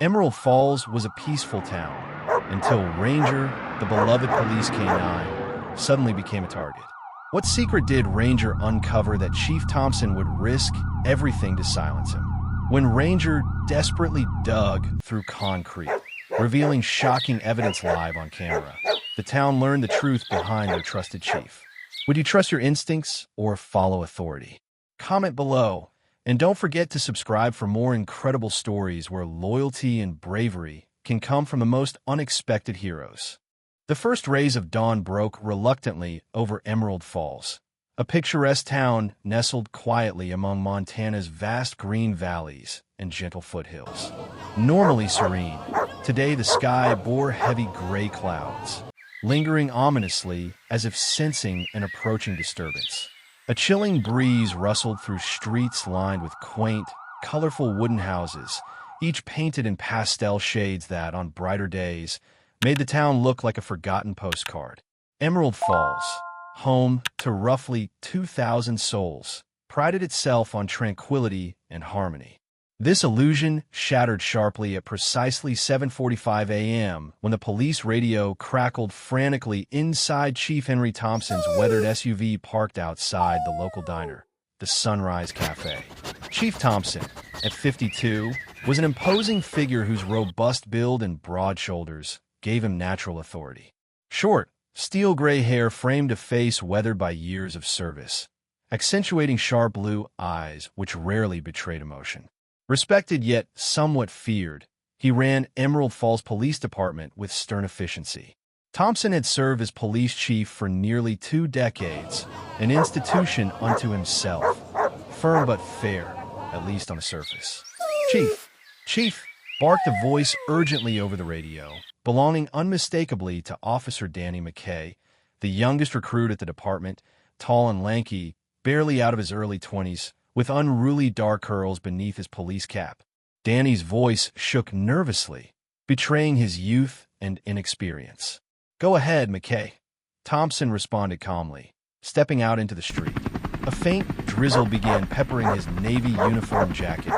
Emerald Falls was a peaceful town until Ranger, the beloved police canine, suddenly became a target. What secret did Ranger uncover that Chief Thompson would risk everything to silence him? When Ranger desperately dug through concrete, revealing shocking evidence live on camera, the town learned the truth behind their trusted chief. Would you trust your instincts or follow authority? Comment below, and don't forget to subscribe for more incredible stories where loyalty and bravery can come from the most unexpected heroes. The first rays of dawn broke reluctantly over Emerald Falls, a picturesque town nestled quietly among Montana's vast green valleys and gentle foothills. Normally serene, today the sky bore heavy gray clouds, lingering ominously as if sensing an approaching disturbance. A chilling breeze rustled through streets lined with quaint, colorful wooden houses, each painted in pastel shades that, on brighter days, made the town look like a forgotten postcard. Emerald Falls, home to roughly 2,000 souls, prided itself on tranquility and harmony. This illusion shattered sharply at precisely 7:45 a.m. when the police radio crackled frantically inside Chief Henry Thompson's weathered SUV parked outside the local diner, the Sunrise Cafe. Chief Thompson, at 52, was an imposing figure whose robust build and broad shoulders gave him natural authority. Short, steel-gray hair framed a face weathered by years of service, accentuating sharp blue eyes which rarely betrayed emotion. Respected yet somewhat feared, he ran Emerald Falls Police Department with stern efficiency. Thompson had served as police chief for nearly 2 decades, an institution unto himself, firm but fair, at least on the surface. Chief, barked a voice urgently over the radio, belonging unmistakably to Officer Danny McKay, the youngest recruit at the department, tall and lanky, barely out of his early 20s, with unruly dark curls beneath his police cap. Danny's voice shook nervously, betraying his youth and inexperience. "Go ahead, McKay," Thompson responded calmly, stepping out into the street. A faint drizzle began peppering his navy uniform jacket,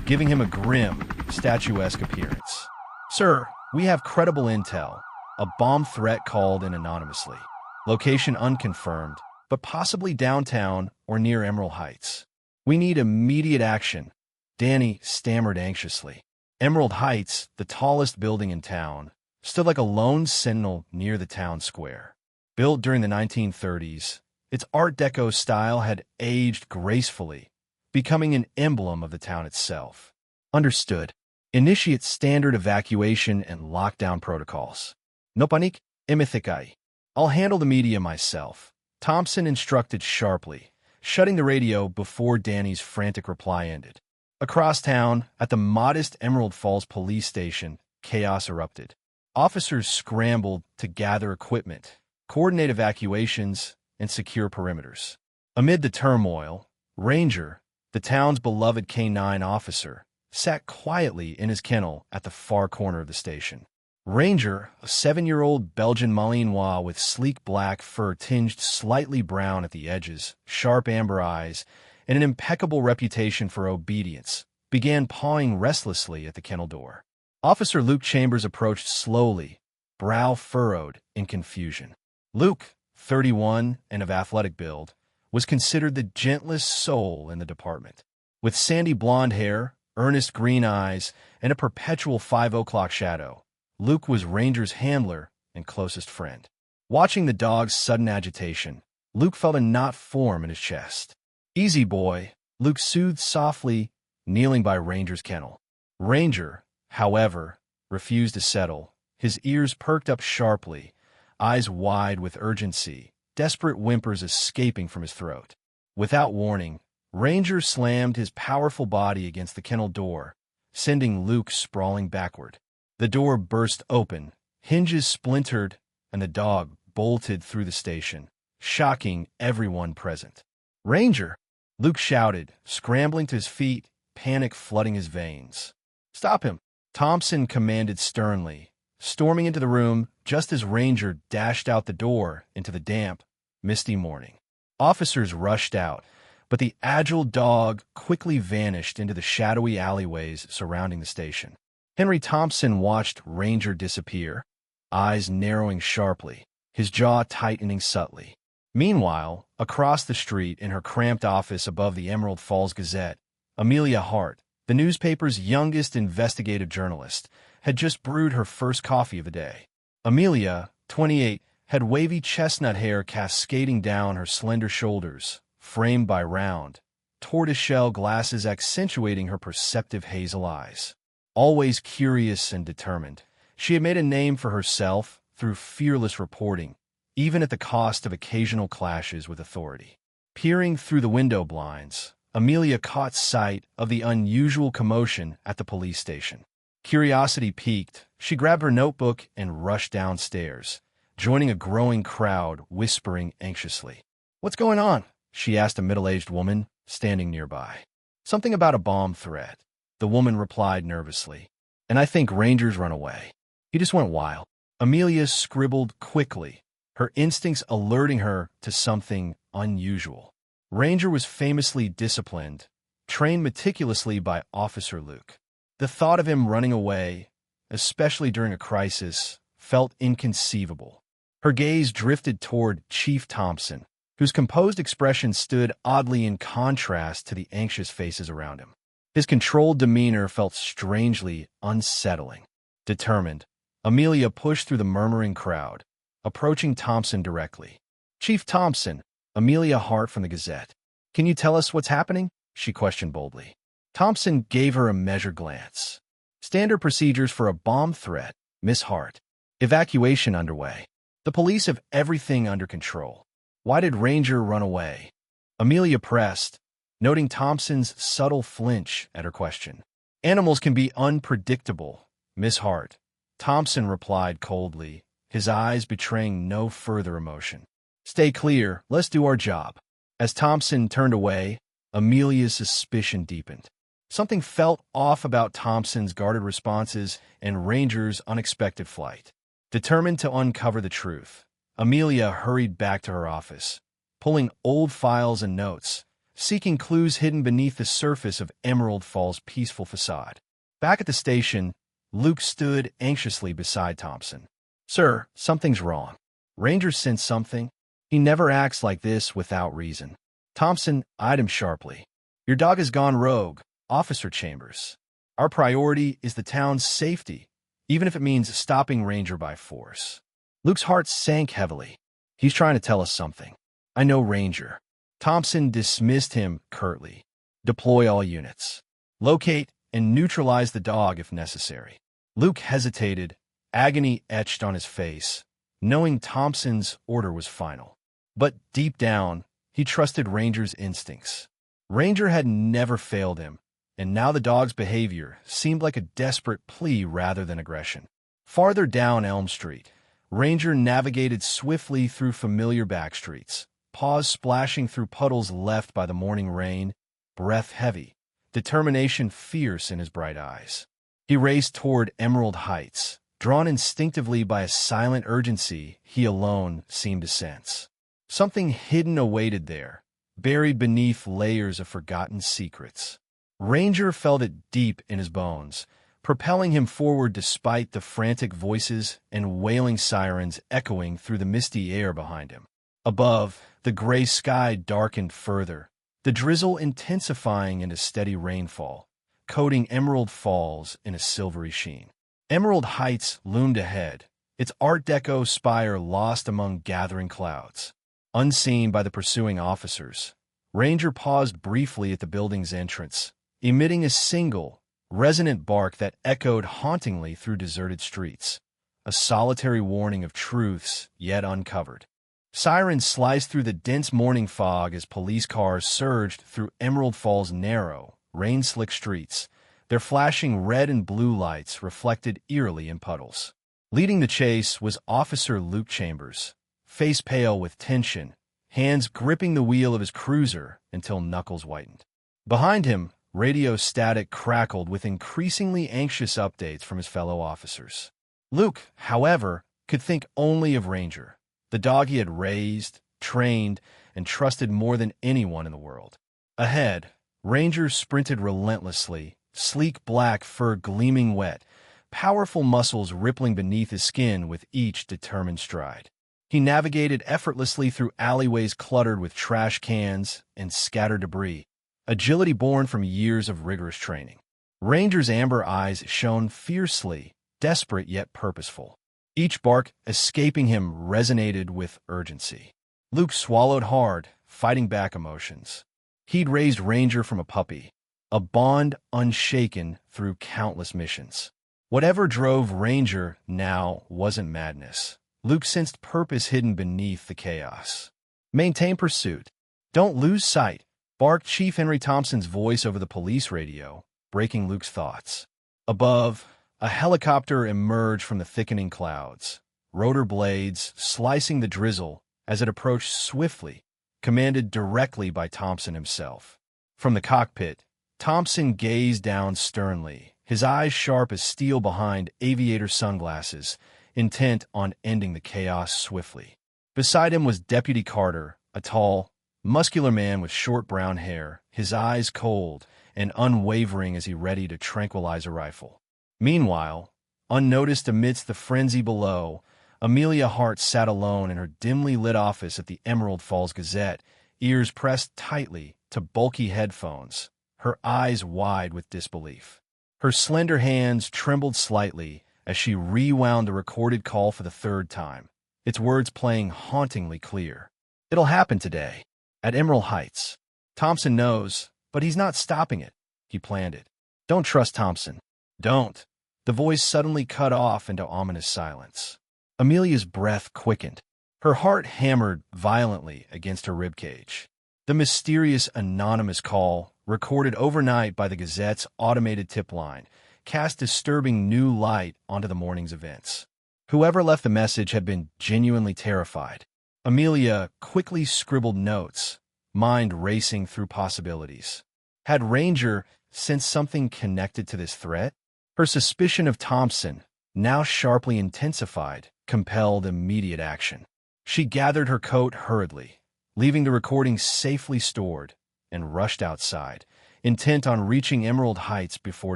giving him a grim, statuesque appearance. "Sir, we have credible intel. A bomb threat called in anonymously. Location unconfirmed, but possibly downtown or near Emerald Heights. We need immediate action," Danny stammered anxiously. Emerald Heights, the tallest building in town, stood like a lone sentinel near the town square. Built during the 1930s, its Art Deco style had aged gracefully, becoming an emblem of the town itself. "Understood. Initiate standard evacuation and lockdown protocols. No panique, imithicai. I'll handle the media myself," Thompson instructed sharply, shutting the radio before Danny's frantic reply ended. Across town, at the modest Emerald Falls police station, chaos erupted. Officers scrambled to gather equipment, coordinate evacuations, and secure perimeters. Amid the turmoil, Ranger, the town's beloved canine officer, sat quietly in his kennel at the far corner of the station. Ranger, a 7-year-old Belgian Malinois with sleek black fur tinged slightly brown at the edges, sharp amber eyes, and an impeccable reputation for obedience, began pawing restlessly at the kennel door. Officer Luke Chambers approached slowly, brow furrowed in confusion. Luke, 31 and of athletic build, was considered the gentlest soul in the department. With sandy blonde hair, earnest green eyes, and a perpetual 5 o'clock shadow, Luke was Ranger's handler and closest friend. Watching the dog's sudden agitation, Luke felt a knot form in his chest. "Easy, boy," Luke soothed softly, kneeling by Ranger's kennel. Ranger, however, refused to settle, his ears perked up sharply, eyes wide with urgency, desperate whimpers escaping from his throat. Without warning, Ranger slammed his powerful body against the kennel door, sending Luke sprawling backward. The door burst open, hinges splintered, and the dog bolted through the station, shocking everyone present. "Ranger!" Luke shouted, scrambling to his feet, panic flooding his veins. "Stop him!" Thompson commanded sternly, storming into the room just as Ranger dashed out the door into the damp, misty morning. Officers rushed out, but the agile dog quickly vanished into the shadowy alleyways surrounding the station. Henry Thompson watched Ranger disappear, eyes narrowing sharply, his jaw tightening subtly. Meanwhile, across the street in her cramped office above the Emerald Falls Gazette, Amelia Hart, the newspaper's youngest investigative journalist, had just brewed her first coffee of the day. Amelia, 28, had wavy chestnut hair cascading down her slender shoulders, framed by round, tortoiseshell glasses accentuating her perceptive hazel eyes. Always curious and determined, she had made a name for herself through fearless reporting, even at the cost of occasional clashes with authority. Peering through the window blinds, Amelia caught sight of the unusual commotion at the police station. Curiosity piqued, she grabbed her notebook and rushed downstairs, joining a growing crowd whispering anxiously. "What's going on?" she asked a middle-aged woman standing nearby. "Something about a bomb threat," the woman replied nervously. "And I think Ranger's run away. He just went wild." Amelia scribbled quickly, her instincts alerting her to something unusual. Ranger was famously disciplined, trained meticulously by Officer Luke. The thought of him running away, especially during a crisis, felt inconceivable. Her gaze drifted toward Chief Thompson, whose composed expression stood oddly in contrast to the anxious faces around him. His controlled demeanor felt strangely unsettling. Determined, Amelia pushed through the murmuring crowd, approaching Thompson directly. "Chief Thompson," Amelia Hart from the Gazette. "Can you tell us what's happening?" she questioned boldly. Thompson gave her a measured glance. "Standard procedures for a bomb threat, Miss Hart. Evacuation underway. The police have everything under control. Why did Ranger run away?" Amelia pressed, noting Thompson's subtle flinch at her question. "Animals can be unpredictable, Miss Hart," Thompson replied coldly, his eyes betraying no further emotion. "Stay clear, let's do our job." As Thompson turned away, Amelia's suspicion deepened. Something felt off about Thompson's guarded responses and Ranger's unexpected flight. Determined to uncover the truth, Amelia hurried back to her office, pulling old files and notes, seeking clues hidden beneath the surface of Emerald Falls' peaceful facade. Back at the station, Luke stood anxiously beside Thompson. "Sir, something's wrong. Ranger sensed something. He never acts like this without reason." Thompson eyed him sharply. "Your dog has gone rogue, Officer Chambers. Our priority is the town's safety, even if it means stopping Ranger by force." Luke's heart sank heavily. "He's trying to tell us something. I know Ranger." Thompson dismissed him curtly. "Deploy all units. Locate and neutralize the dog if necessary." Luke hesitated, agony etched on his face, knowing Thompson's order was final. But deep down, he trusted Ranger's instincts. Ranger had never failed him, and now the dog's behavior seemed like a desperate plea rather than aggression. Farther down Elm Street, Ranger navigated swiftly through familiar backstreets, paws splashing through puddles left by the morning rain, breath heavy, determination fierce in his bright eyes. He raced toward Emerald Heights, drawn instinctively by a silent urgency he alone seemed to sense. Something hidden awaited there, buried beneath layers of forgotten secrets. Ranger felt it deep in his bones, propelling him forward despite the frantic voices and wailing sirens echoing through the misty air behind him. Above, the gray sky darkened further, the drizzle intensifying into steady rainfall, coating Emerald Falls in a silvery sheen. Emerald Heights loomed ahead, its Art Deco spire lost among gathering clouds. Unseen by the pursuing officers, Ranger paused briefly at the building's entrance, emitting a single, resonant bark that echoed hauntingly through deserted streets, a solitary warning of truths yet uncovered. Sirens sliced through the dense morning fog as police cars surged through Emerald Falls' narrow, rain-slick streets, their flashing red and blue lights reflected eerily in puddles. Leading the chase was Officer Luke Chambers, face pale with tension, hands gripping the wheel of his cruiser until knuckles whitened. Behind him, radio static crackled with increasingly anxious updates from his fellow officers. Luke, however, could think only of Ranger, the dog he had raised, trained, and trusted more than anyone in the world. Ahead, Ranger sprinted relentlessly, sleek black fur gleaming wet, powerful muscles rippling beneath his skin with each determined stride. He navigated effortlessly through alleyways cluttered with trash cans and scattered debris, agility born from years of rigorous training. Ranger's amber eyes shone fiercely, desperate yet purposeful. Each bark escaping him resonated with urgency. Luke swallowed hard, fighting back emotions. He'd raised Ranger from a puppy, a bond unshaken through countless missions. Whatever drove Ranger now wasn't madness. Luke sensed purpose hidden beneath the chaos. Maintain pursuit. Don't lose sight, barked Chief Henry Thompson's voice over the police radio, breaking Luke's thoughts. Above, a helicopter emerged from the thickening clouds, rotor blades slicing the drizzle as it approached swiftly, commanded directly by Thompson himself. From the cockpit, Thompson gazed down sternly, his eyes sharp as steel behind aviator sunglasses, intent on ending the chaos swiftly. Beside him was Deputy Carter, a tall, muscular man with short brown hair, his eyes cold and unwavering as he readied to tranquilize a rifle. Meanwhile, unnoticed amidst the frenzy below, Amelia Hart sat alone in her dimly lit office at the Emerald Falls Gazette, ears pressed tightly to bulky headphones, her eyes wide with disbelief. Her slender hands trembled slightly as she rewound the recorded call for the third time, its words playing hauntingly clear. It'll happen today, at Emerald Heights. Thompson knows, but he's not stopping it. He planned it. Don't trust Thompson. Don't. The voice suddenly cut off into ominous silence. Amelia's breath quickened. Her heart hammered violently against her ribcage. The mysterious anonymous call, recorded overnight by the Gazette's automated tip line, cast disturbing new light onto the morning's events. Whoever left the message had been genuinely terrified. Amelia quickly scribbled notes, mind racing through possibilities. Had Ranger sensed something connected to this threat? Her suspicion of Thompson, now sharply intensified, compelled immediate action. She gathered her coat hurriedly, leaving the recording safely stored, and rushed outside, intent on reaching Emerald Heights before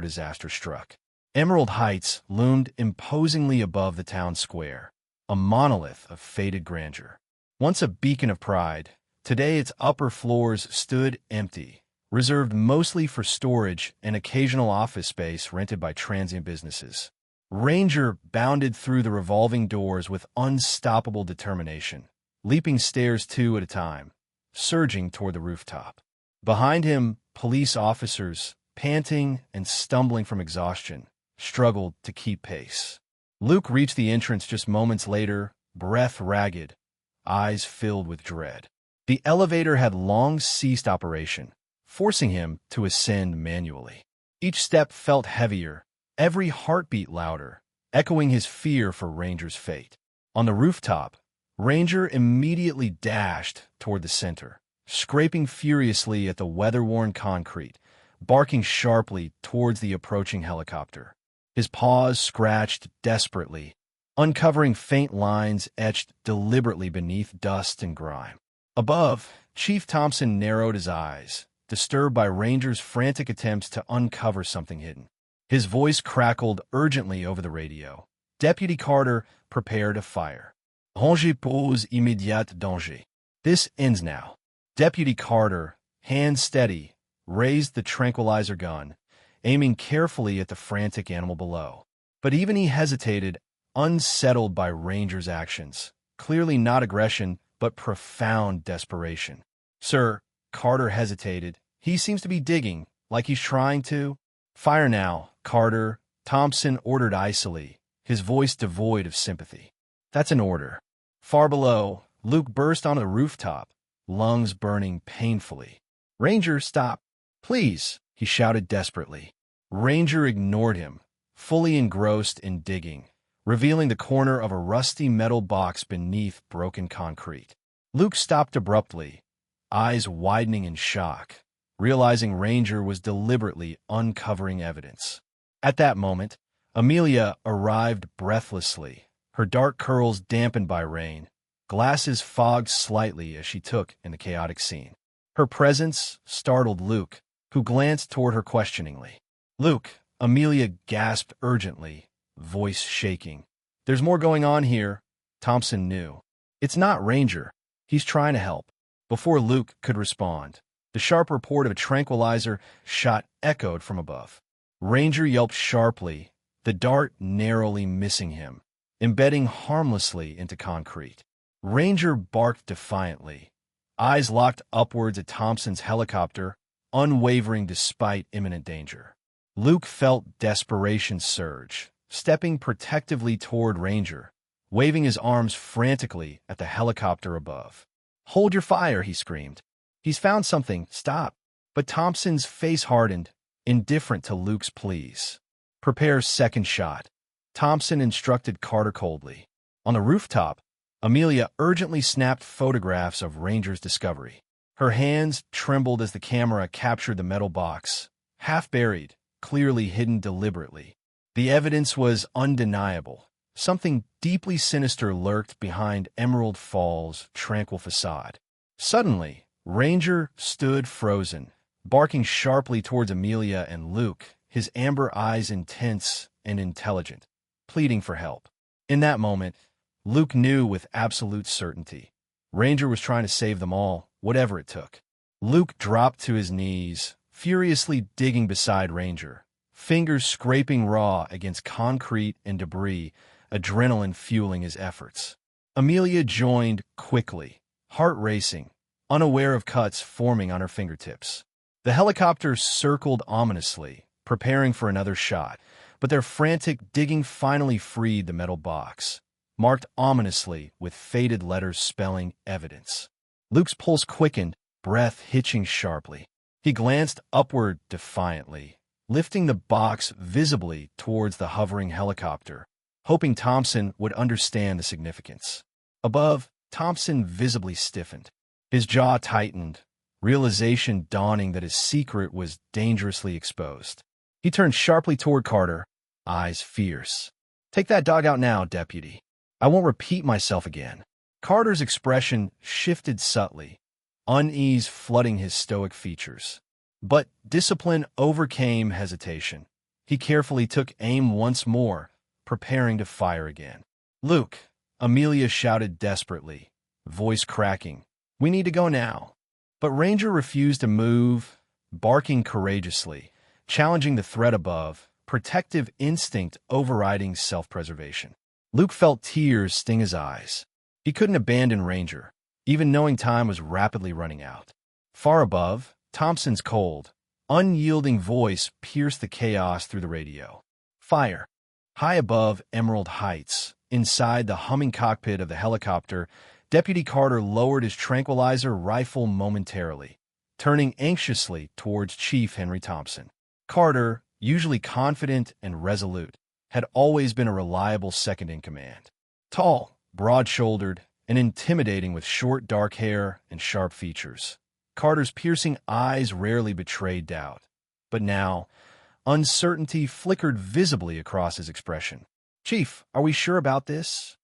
disaster struck. Emerald Heights loomed imposingly above the town square, a monolith of faded grandeur. Once a beacon of pride, today its upper floors stood empty, reserved mostly for storage and occasional office space rented by transient businesses. Ranger bounded through the revolving doors with unstoppable determination, leaping stairs two at a time, surging toward the rooftop. Behind him, police officers, panting and stumbling from exhaustion, struggled to keep pace. Luke reached the entrance just moments later, breath ragged, eyes filled with dread. The elevator had long ceased operation, forcing him to ascend manually. Each step felt heavier, every heartbeat louder, echoing his fear for Ranger's fate. On the rooftop, Ranger immediately dashed toward the center, scraping furiously at the weather-worn concrete, barking sharply towards the approaching helicopter. His paws scratched desperately, uncovering faint lines etched deliberately beneath dust and grime. Above, Chief Thompson narrowed his eyes, disturbed by Ranger's frantic attempts to uncover something hidden. His voice crackled urgently over the radio. Deputy Carter, prepare to fire. Danger pose immédiat danger. This ends now. Deputy Carter, hands steady, raised the tranquilizer gun, aiming carefully at the frantic animal below. But even he hesitated, unsettled by Ranger's actions. Clearly not aggression, but profound desperation. Sir, Carter hesitated. He seems to be digging, like he's trying to. Fire now, Carter, Thompson ordered icily, his voice devoid of sympathy. That's an order. Far below, Luke burst onto the rooftop, lungs burning painfully. Ranger, stop. Please, he shouted desperately. Ranger ignored him, fully engrossed in digging, revealing the corner of a rusty metal box beneath broken concrete. Luke stopped abruptly, eyes widening in shock, realizing Ranger was deliberately uncovering evidence. At that moment, Amelia arrived breathlessly, her dark curls dampened by rain, glasses fogged slightly as she took in the chaotic scene. Her presence startled Luke, who glanced toward her questioningly. Luke, Amelia gasped urgently, voice shaking. "There's more going on here," Thompson knew. "It's not Ranger. He's trying to help." Before Luke could respond, the sharp report of a tranquilizer shot echoed from above. Ranger yelped sharply, the dart narrowly missing him, embedding harmlessly into concrete. Ranger barked defiantly, eyes locked upwards at Thompson's helicopter, unwavering despite imminent danger. Luke felt desperation surge, stepping protectively toward Ranger, waving his arms frantically at the helicopter above. "Hold your fire," he screamed. "He's found something. Stop." But Thompson's face hardened, indifferent to Luke's pleas. "Prepare second shot," Thompson instructed Carter coldly. On the rooftop, Amelia urgently snapped photographs of Ranger's discovery. Her hands trembled as the camera captured the metal box, half buried, clearly hidden deliberately. The evidence was undeniable. Something deeply sinister lurked behind Emerald Falls' tranquil facade. Suddenly, Ranger stood frozen, barking sharply towards Amelia and Luke, his amber eyes intense and intelligent, pleading for help. In that moment, Luke knew with absolute certainty. Ranger was trying to save them all, whatever it took. Luke dropped to his knees, furiously digging beside Ranger, fingers scraping raw against concrete and debris, adrenaline fueling his efforts. Amelia joined quickly, heart racing, unaware of cuts forming on her fingertips. The helicopter circled ominously, preparing for another shot, but their frantic digging finally freed the metal box, marked ominously with faded letters spelling evidence. Luke's pulse quickened, breath hitching sharply. He glanced upward defiantly, lifting the box visibly towards the hovering helicopter, hoping Thompson would understand the significance. Above, Thompson visibly stiffened. His jaw tightened, realization dawning that his secret was dangerously exposed. He turned sharply toward Carter, eyes fierce. "Take that dog out now, deputy. I won't repeat myself again." Carter's expression shifted subtly, unease flooding his stoic features. But discipline overcame hesitation. He carefully took aim once more, preparing to fire again. "Luke," Amelia shouted desperately, voice cracking, "we need to go now." But Ranger refused to move, barking courageously, challenging the threat above, protective instinct overriding self-preservation. Luke felt tears sting his eyes. He couldn't abandon Ranger, even knowing time was rapidly running out. Far above, Thompson's cold, unyielding voice pierced the chaos through the radio. "Fire." High above Emerald Heights, inside the humming cockpit of the helicopter, Deputy Carter lowered his tranquilizer rifle momentarily, turning anxiously towards Chief Henry Thompson. Carter, usually confident and resolute, had always been a reliable second-in-command. Tall, broad-shouldered, and intimidating with short dark hair and sharp features, Carter's piercing eyes rarely betrayed doubt. But now, uncertainty flickered visibly across his expression. "Chief, are we sure about this?"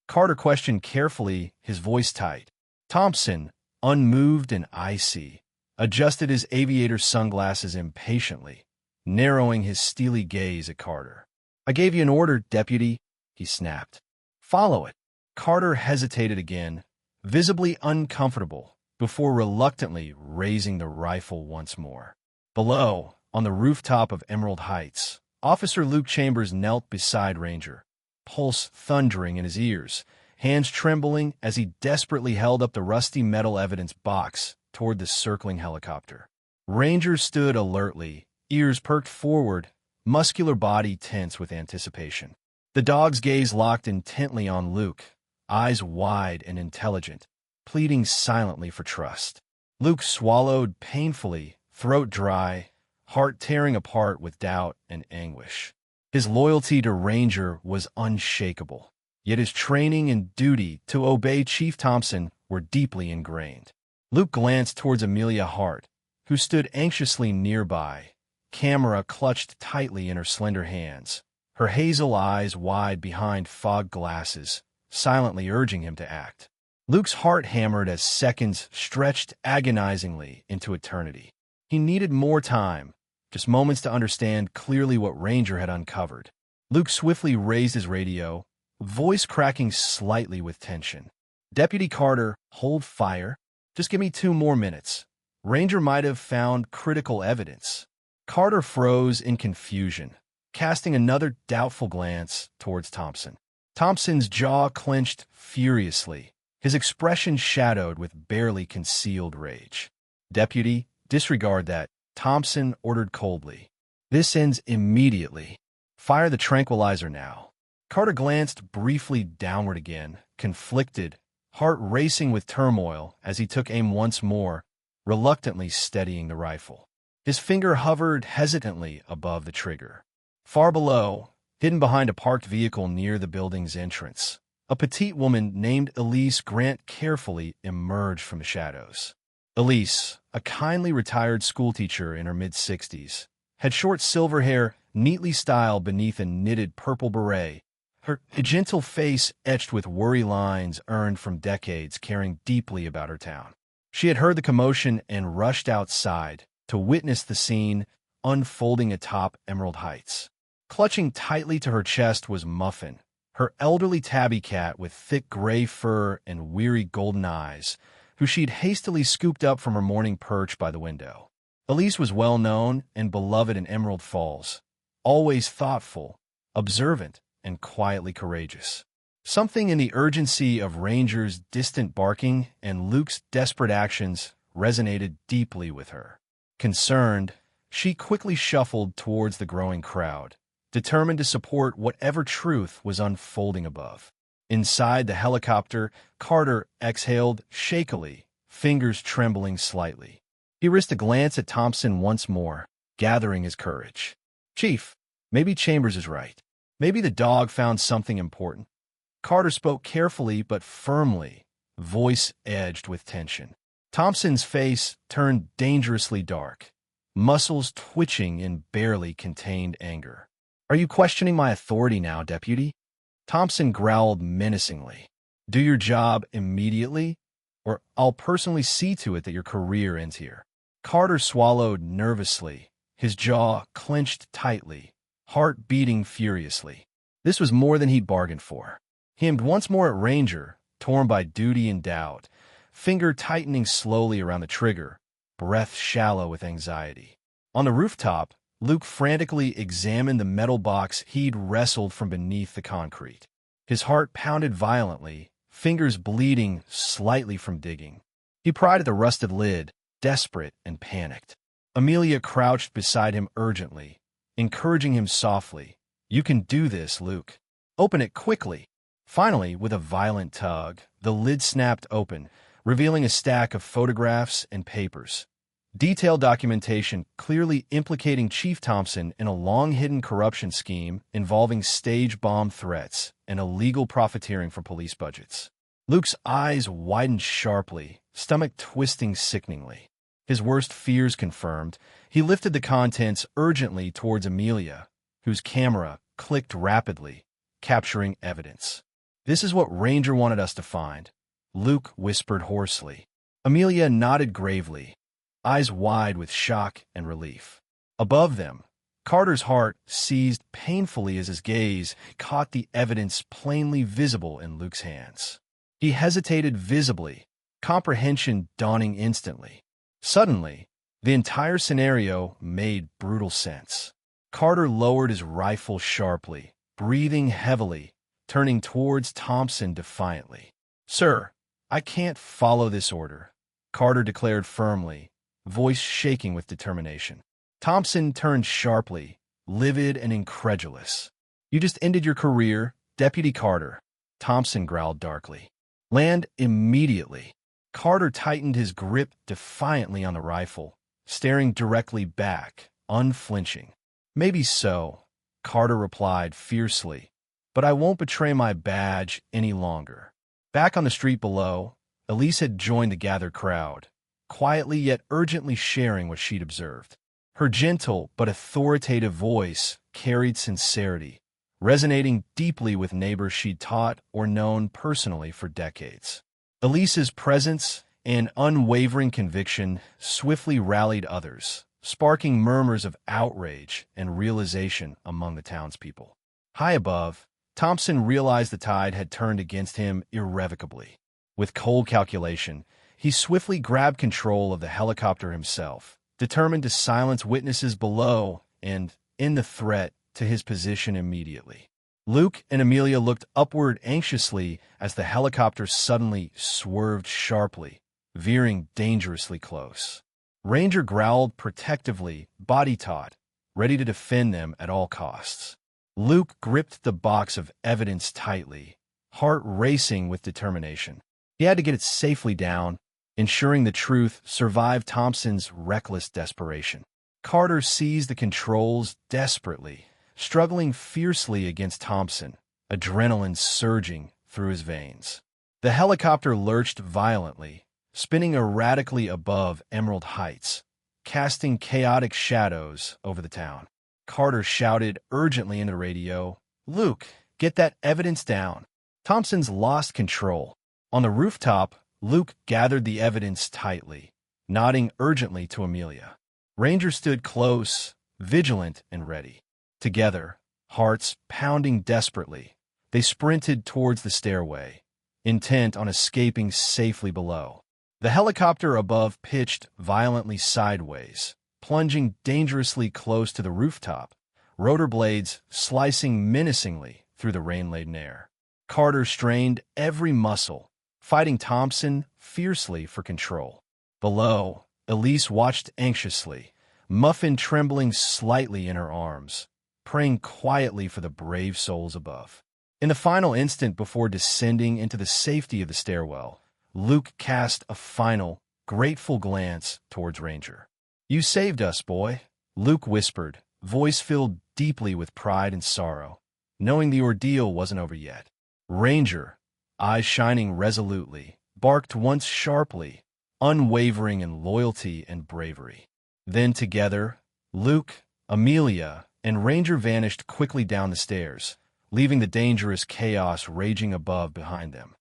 Carter questioned carefully, his voice tight. Thompson, unmoved and icy, adjusted his aviator sunglasses impatiently, narrowing his steely gaze at Carter. "I gave you an order, deputy," he snapped. "Follow it." Carter hesitated again, visibly uncomfortable, before reluctantly raising the rifle once more. Below, on the rooftop of Emerald Heights, Officer Luke Chambers knelt beside Ranger, pulse thundering in his ears, hands trembling as he desperately held up the rusty metal evidence box toward the circling helicopter. Ranger stood alertly, ears perked forward, muscular body tense with anticipation. The dog's gaze locked intently on Luke, eyes wide and intelligent, pleading silently for trust. Luke swallowed painfully, throat dry, heart tearing apart with doubt and anguish. His loyalty to Ranger was unshakable, yet his training and duty to obey Chief Thompson were deeply ingrained. Luke glanced towards Amelia Hart, who stood anxiously nearby, camera clutched tightly in her slender hands, her hazel eyes wide behind fog glasses, silently urging him to act. Luke's heart hammered as seconds stretched agonizingly into eternity. He needed more time, just moments to understand clearly what Ranger had uncovered. Luke swiftly raised his radio, voice cracking slightly with tension. Deputy Carter, hold fire. Just give me 2 more minutes. Ranger might have found critical evidence. Carter froze in confusion, casting another doubtful glance towards Thompson. Thompson's jaw clenched furiously, his expression shadowed with barely concealed rage. Deputy, disregard that, Thompson ordered coldly. This ends immediately. Fire the tranquilizer now. Carter glanced briefly downward again, conflicted, heart racing with turmoil as he took aim once more, reluctantly steadying the rifle. His finger hovered hesitantly above the trigger. Far below, hidden behind a parked vehicle near the building's entrance, a petite woman named Elise Grant carefully emerged from the shadows. Elise, a kindly retired schoolteacher in her mid-60s, had short silver hair neatly styled beneath a knitted purple beret, her gentle face etched with worry lines earned from decades caring deeply about her town. She had heard the commotion and rushed outside to witness the scene unfolding atop Emerald Heights. Clutching tightly to her chest was Muffin, her elderly tabby cat with thick gray fur and weary golden eyes, who she'd hastily scooped up from her morning perch by the window. Elise was well known and beloved in Emerald Falls, always thoughtful, observant, and quietly courageous. Something in the urgency of Ranger's distant barking and Luke's desperate actions resonated deeply with her. Concerned, she quickly shuffled towards the growing crowd, determined to support whatever truth was unfolding above. Inside the helicopter, Carter exhaled shakily, fingers trembling slightly. He risked a glance at Thompson once more, gathering his courage. "Chief, maybe Chambers is right. Maybe the dog found something important." Carter spoke carefully but firmly, voice edged with tension. Thompson's face turned dangerously dark, muscles twitching in barely contained anger. "Are you questioning my authority now, Deputy?" Thompson growled menacingly. "Do your job immediately, or I'll personally see to it that your career ends here." Carter swallowed nervously, his jaw clenched tightly, heart beating furiously. This was more than he'd bargained for. He aimed once more at Ranger, torn by duty and doubt, finger tightening slowly around the trigger, breath shallow with anxiety. On the rooftop, Luke frantically examined the metal box he'd wrestled from beneath the concrete. His heart pounded violently, fingers bleeding slightly from digging. He pried at the rusted lid, desperate and panicked. Amelia crouched beside him urgently, encouraging him softly. "You can do this, Luke. Open it quickly." Finally, with a violent tug, the lid snapped open, revealing a stack of photographs and papers. Detailed documentation clearly implicating Chief Thompson in a long-hidden corruption scheme involving stage bomb threats and illegal profiteering from police budgets. Luke's eyes widened sharply, stomach twisting sickeningly. His worst fears confirmed, he lifted the contents urgently towards Amelia, whose camera clicked rapidly, capturing evidence. "This is what Ranger wanted us to find," Luke whispered hoarsely. Amelia nodded gravely, eyes wide with shock and relief. Above them, Carter's heart seized painfully as his gaze caught the evidence plainly visible in Luke's hands. He hesitated visibly, comprehension dawning instantly. Suddenly, the entire scenario made brutal sense. Carter lowered his rifle sharply, breathing heavily, turning towards Thompson defiantly. "Sir, I can't follow this order," Carter declared firmly, voice shaking with determination. Thompson turned sharply, livid and incredulous. "You just ended your career, Deputy Carter," Thompson growled darkly. "Land immediately." Carter tightened his grip defiantly on the rifle, staring directly back, unflinching. "Maybe so," Carter replied fiercely, "but I won't betray my badge any longer." Back on the street below, Elise had joined the gathered crowd, quietly yet urgently sharing what she'd observed. Her gentle but authoritative voice carried sincerity, resonating deeply with neighbors she'd taught or known personally for decades. Elise's presence and unwavering conviction swiftly rallied others, sparking murmurs of outrage and realization among the townspeople. High above, Thompson realized the tide had turned against him irrevocably. With cold calculation, he swiftly grabbed control of the helicopter himself, determined to silence witnesses below and end the threat to his position immediately. Luke and Amelia looked upward anxiously as the helicopter suddenly swerved sharply, veering dangerously close. Ranger growled protectively, body taut, ready to defend them at all costs. Luke gripped the box of evidence tightly, heart racing with determination. He had to get it safely down, ensuring the truth survived Thompson's reckless desperation. Carter seized the controls desperately, struggling fiercely against Thompson, adrenaline surging through his veins. The helicopter lurched violently, spinning erratically above Emerald Heights, casting chaotic shadows over the town. Carter shouted urgently into the radio, "Luke, get that evidence down." Thompson's lost control. On the rooftop, Luke gathered the evidence tightly, nodding urgently to Amelia. Ranger stood close, vigilant and ready. Together, hearts pounding desperately, they sprinted towards the stairway, intent on escaping safely below. The helicopter above pitched violently sideways, plunging dangerously close to the rooftop, rotor blades slicing menacingly through the rain-laden air. Carter strained every muscle, fighting Thompson fiercely for control. Below, Elise watched anxiously, Muffin trembling slightly in her arms, praying quietly for the brave souls above. In the final instant before descending into the safety of the stairwell, Luke cast a final, grateful glance towards Ranger. "You saved us, boy," Luke whispered, voice filled deeply with pride and sorrow, knowing the ordeal wasn't over yet. Ranger, eyes shining resolutely, barked once sharply, unwavering in loyalty and bravery. Then together, Luke, Amelia, and Ranger vanished quickly down the stairs, leaving the dangerous chaos raging above behind them.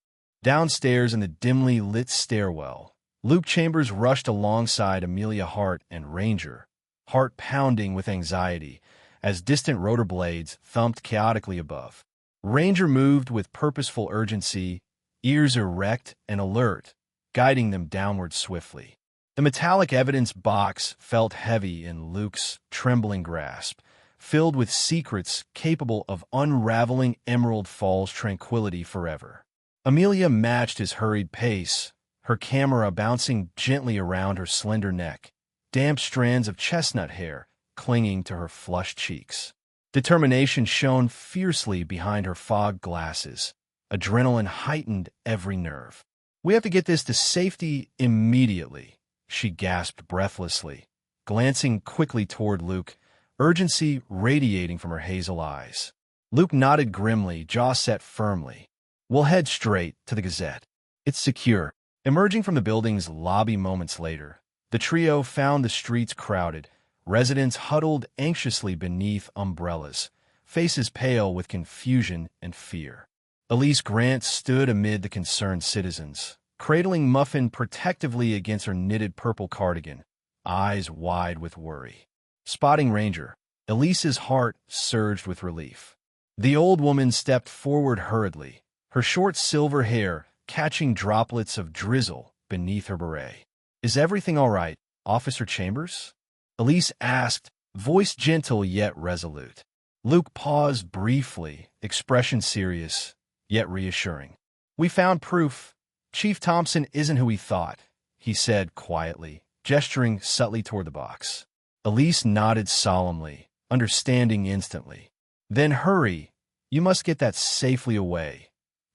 Downstairs in the dimly lit stairwell, Luke Chambers rushed alongside Amelia Hart and Ranger, heart pounding with anxiety as distant rotor blades thumped chaotically above. Ranger moved with purposeful urgency, ears erect and alert, guiding them downward swiftly. The metallic evidence box felt heavy in Luke's trembling grasp, filled with secrets capable of unraveling Emerald Falls' tranquility forever. Amelia matched his hurried pace, her camera bouncing gently around her slender neck, damp strands of chestnut hair clinging to her flushed cheeks. Determination shone fiercely behind her fogged glasses. Adrenaline heightened every nerve. "We have to get this to safety immediately," she gasped breathlessly, glancing quickly toward Luke, urgency radiating from her hazel eyes. Luke nodded grimly, jaw set firmly. "We'll head straight to the Gazette. It's secure." Emerging from the building's lobby moments later, the trio found the streets crowded, residents huddled anxiously beneath umbrellas, faces pale with confusion and fear. Elise Grant stood amid the concerned citizens, cradling Muffin protectively against her knitted purple cardigan, eyes wide with worry. Spotting Ranger, Elise's heart surged with relief. The old woman stepped forward hurriedly, her short silver hair catching droplets of drizzle beneath her beret. "Is everything all right, Officer Chambers?" Elise asked, voice gentle yet resolute. Luke paused briefly, expression serious, yet reassuring. "We found proof. Chief Thompson isn't who he thought," he said quietly, gesturing subtly toward the box. Elise nodded solemnly, understanding instantly. "Then hurry. You must get that safely away,"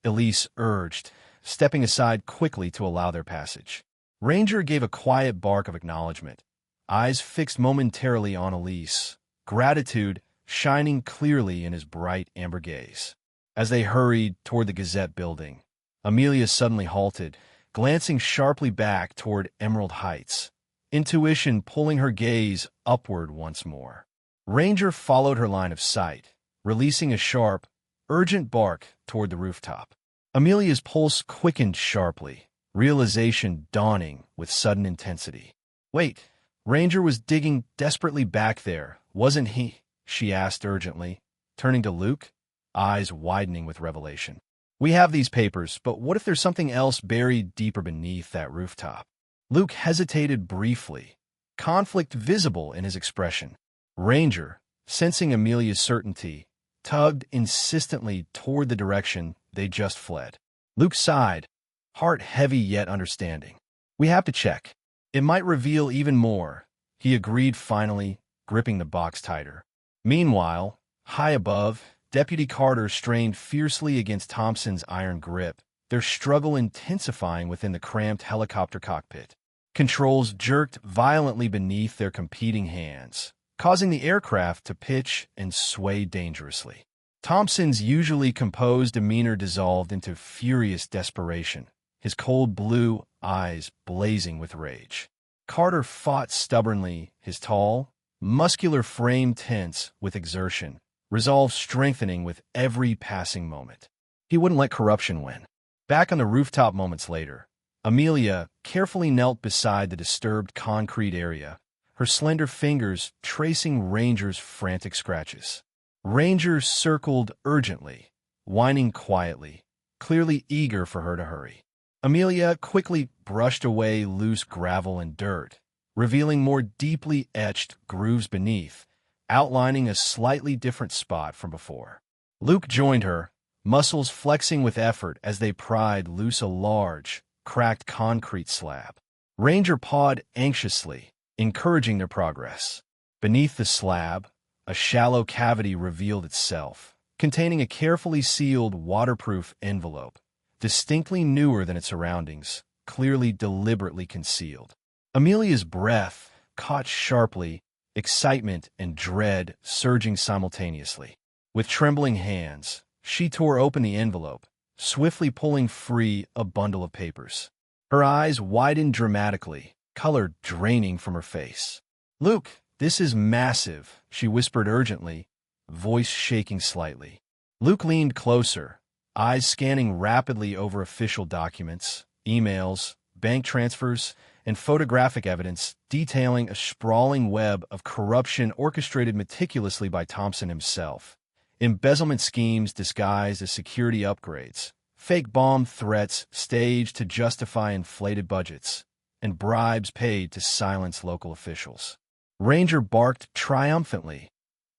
Elise urged, stepping aside quickly to allow their passage. Ranger gave a quiet bark of acknowledgement, eyes fixed momentarily on Elise, gratitude shining clearly in his bright amber gaze. As they hurried toward the Gazette building, Amelia suddenly halted, glancing sharply back toward Emerald Heights, intuition pulling her gaze upward once more. Ranger followed her line of sight, releasing a sharp, urgent bark toward the rooftop. Amelia's pulse quickened sharply, realization dawning with sudden intensity. "Wait, Ranger was digging desperately back there, wasn't he?" she asked urgently, turning to Luke. eyes widening with revelation. We have these papers, but what if there's something else buried deeper beneath that rooftop? Luke hesitated briefly, conflict visible in his expression. Ranger, sensing Amelia's certainty, tugged insistently toward the direction they just fled. Luke sighed, heart heavy yet understanding. We have to check. It might reveal even more, he agreed finally, gripping the box tighter. Meanwhile, high above, Deputy Carter strained fiercely against Thompson's iron grip, their struggle intensifying within the cramped helicopter cockpit. Controls jerked violently beneath their competing hands, causing the aircraft to pitch and sway dangerously. Thompson's usually composed demeanor dissolved into furious desperation, his cold blue eyes blazing with rage. Carter fought stubbornly, his tall, muscular frame tense with exertion, resolve strengthening with every passing moment. He wouldn't let corruption win. Back on the rooftop moments later, Amelia carefully knelt beside the disturbed concrete area, her slender fingers tracing Ranger's frantic scratches. Ranger circled urgently, whining quietly, clearly eager for her to hurry. Amelia quickly brushed away loose gravel and dirt, revealing more deeply etched grooves beneath, outlining a slightly different spot from before. Luke joined her, muscles flexing with effort as they pried loose a large, cracked concrete slab. Ranger pawed anxiously, encouraging their progress. Beneath the slab, a shallow cavity revealed itself, containing a carefully sealed waterproof envelope, distinctly newer than its surroundings, clearly deliberately concealed. Amelia's breath caught sharply, excitement and dread surging simultaneously. With trembling hands, she tore open the envelope, swiftly pulling free a bundle of papers. Her eyes widened dramatically, color draining from her face. "Luke, this is massive," she whispered urgently, voice shaking slightly. Luke leaned closer, eyes scanning rapidly over official documents, emails, bank transfers, and photographic evidence detailing a sprawling web of corruption orchestrated meticulously by Thompson himself. Embezzlement schemes disguised as security upgrades, fake bomb threats staged to justify inflated budgets, and bribes paid to silence local officials. Ranger barked triumphantly,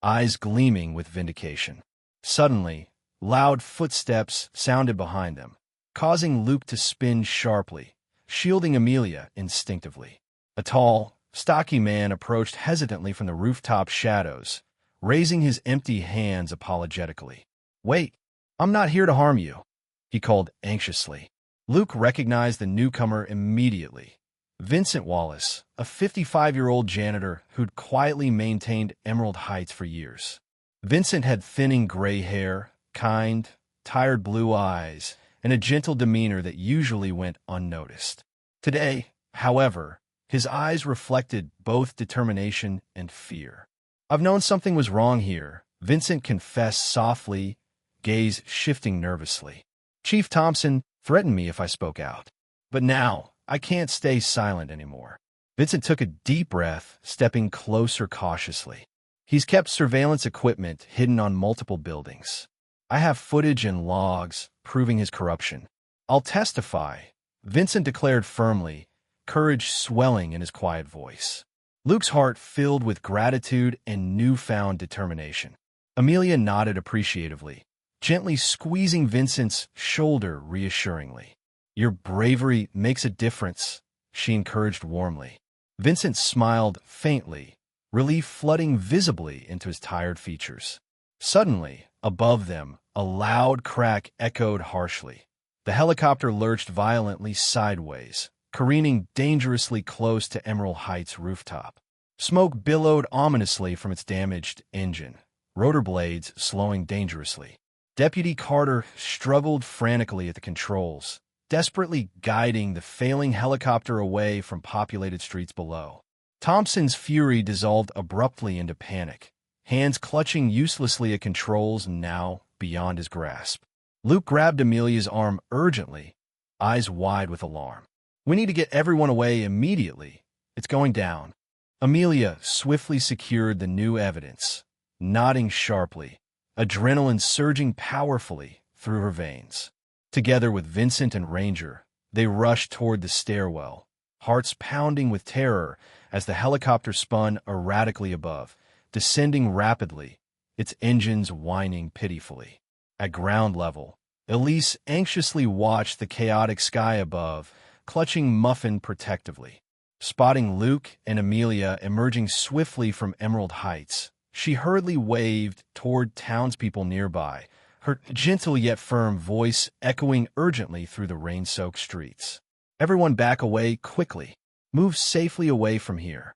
eyes gleaming with vindication. Suddenly, loud footsteps sounded behind them, causing Luke to spin sharply, shielding Amelia instinctively. A tall, stocky man approached hesitantly from the rooftop shadows, raising his empty hands apologetically. "Wait, I'm not here to harm you," he called anxiously. Luke recognized the newcomer immediately. Vincent Wallace, a 55-year-old janitor who'd quietly maintained Emerald Heights for years. Vincent had thinning gray hair, kind, tired blue eyes, and a gentle demeanor that usually went unnoticed. Today, however, his eyes reflected both determination and fear. "I've known something was wrong here," Vincent confessed softly, gaze shifting nervously. "Chief Thompson threatened me if I spoke out. But now, I can't stay silent anymore." Vincent took a deep breath, stepping closer cautiously. "He's kept surveillance equipment hidden on multiple buildings. I have footage and logs proving his corruption. I'll testify," Vincent declared firmly, courage swelling in his quiet voice. Luke's heart filled with gratitude and newfound determination. Amelia nodded appreciatively, gently squeezing Vincent's shoulder reassuringly. "Your bravery makes a difference," she encouraged warmly. Vincent smiled faintly, relief flooding visibly into his tired features. Suddenly, above them, a loud crack echoed harshly. The helicopter lurched violently sideways, careening dangerously close to Emerald Heights' rooftop. Smoke billowed ominously from its damaged engine, rotor blades slowing dangerously. Deputy Carter struggled frantically at the controls, desperately guiding the failing helicopter away from populated streets below. Thompson's fury dissolved abruptly into panic, hands clutching uselessly at controls now beyond his grasp. Luke grabbed Amelia's arm urgently, eyes wide with alarm. "We need to get everyone away immediately. It's going down." Amelia swiftly secured the new evidence, nodding sharply, adrenaline surging powerfully through her veins. Together with Vincent and Ranger, they rushed toward the stairwell, hearts pounding with terror as the helicopter spun erratically above, descending rapidly, its engines whining pitifully. At ground level, Elise anxiously watched the chaotic sky above, clutching Muffin protectively. Spotting Luke and Amelia emerging swiftly from Emerald Heights, she hurriedly waved toward townspeople nearby, her gentle yet firm voice echoing urgently through the rain-soaked streets. "Everyone back away quickly. Move safely away from here."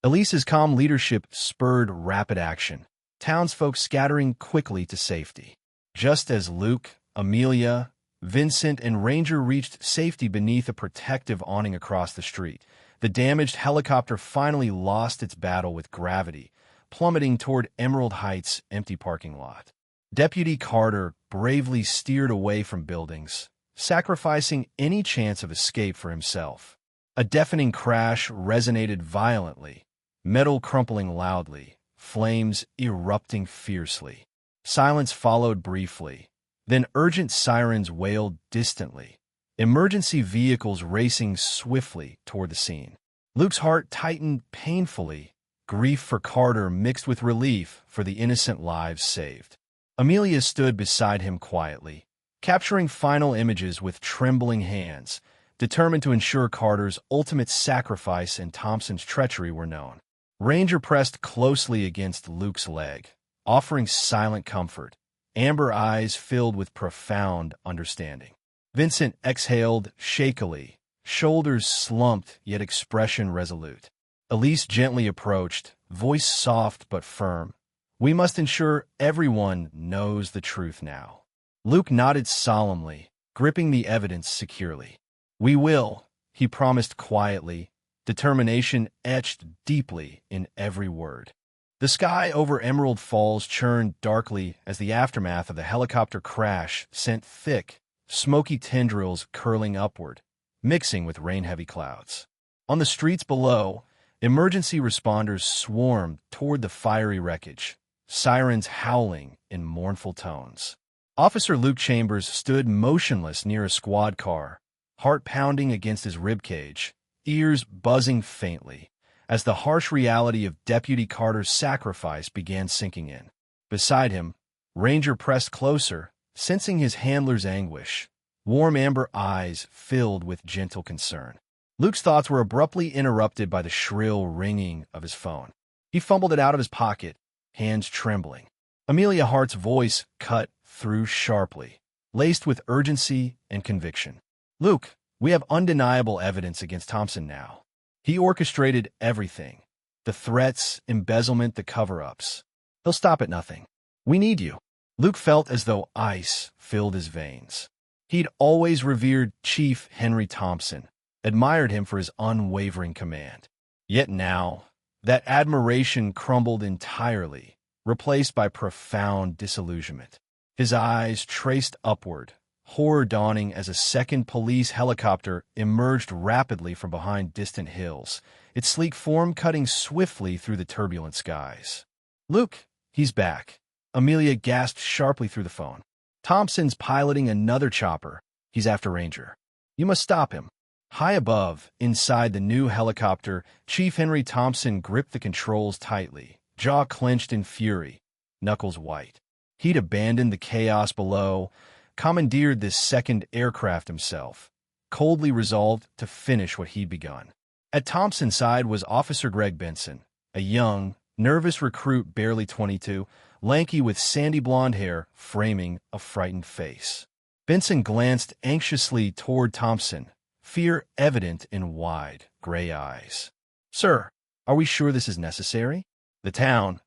Elise's calm leadership spurred rapid action, townsfolk scattering quickly to safety. Just as Luke, Amelia, Vincent, and Ranger reached safety beneath a protective awning across the street, the damaged helicopter finally lost its battle with gravity, plummeting toward Emerald Heights' empty parking lot. Deputy Carter bravely steered away from buildings, sacrificing any chance of escape for himself. A deafening crash resonated violently, metal crumpling loudly, flames erupting fiercely. Silence followed briefly, then urgent sirens wailed distantly, emergency vehicles racing swiftly toward the scene. Luke's heart tightened painfully, grief for Carter mixed with relief for the innocent lives saved. Amelia stood beside him quietly, capturing final images with trembling hands, determined to ensure Carter's ultimate sacrifice and Thompson's treachery were known. Ranger pressed closely against Luke's leg, offering silent comfort, amber eyes filled with profound understanding. Vincent exhaled shakily, shoulders slumped yet expression resolute. Elise gently approached, voice soft but firm. "We must ensure everyone knows the truth now." Luke nodded solemnly, gripping the evidence securely. "We will," he promised quietly, determination etched deeply in every word. The sky over Emerald Falls churned darkly as the aftermath of the helicopter crash sent thick, smoky tendrils curling upward, mixing with rain-heavy clouds. On the streets below, emergency responders swarmed toward the fiery wreckage, sirens howling in mournful tones. Officer Luke Chambers stood motionless near a squad car, heart pounding against his ribcage, ears buzzing faintly, as the harsh reality of Deputy Carter's sacrifice began sinking in. Beside him, Ranger pressed closer, sensing his handler's anguish, warm amber eyes filled with gentle concern. Luke's thoughts were abruptly interrupted by the shrill ringing of his phone. He fumbled it out of his pocket, hands trembling. Amelia Hart's voice cut through sharply, laced with urgency and conviction. "Luke, we have undeniable evidence against Thompson now. He orchestrated everything. The threats, embezzlement, the cover-ups. He'll stop at nothing. We need you." Luke felt as though ice filled his veins. He'd always revered Chief Henry Thompson, admired him for his unwavering command. Yet now, that admiration crumbled entirely, replaced by profound disillusionment. His eyes traced upward, horror dawning as a second police helicopter emerged rapidly from behind distant hills, its sleek form cutting swiftly through the turbulent skies. "Luke, he's back." Amelia gasped sharply through the phone. "Thompson's piloting another chopper. He's after Ranger. You must stop him." High above, inside the new helicopter, Chief Henry Thompson gripped the controls tightly, jaw clenched in fury, knuckles white. He'd abandoned the chaos below, commandeered this second aircraft himself, coldly resolved to finish what he'd begun. At Thompson's side was Officer Greg Benson, a young, nervous recruit barely 22, lanky with sandy blonde hair framing a frightened face. Benson glanced anxiously toward Thompson, fear evident in wide, gray eyes. "Sir, are we sure this is necessary?" "The town."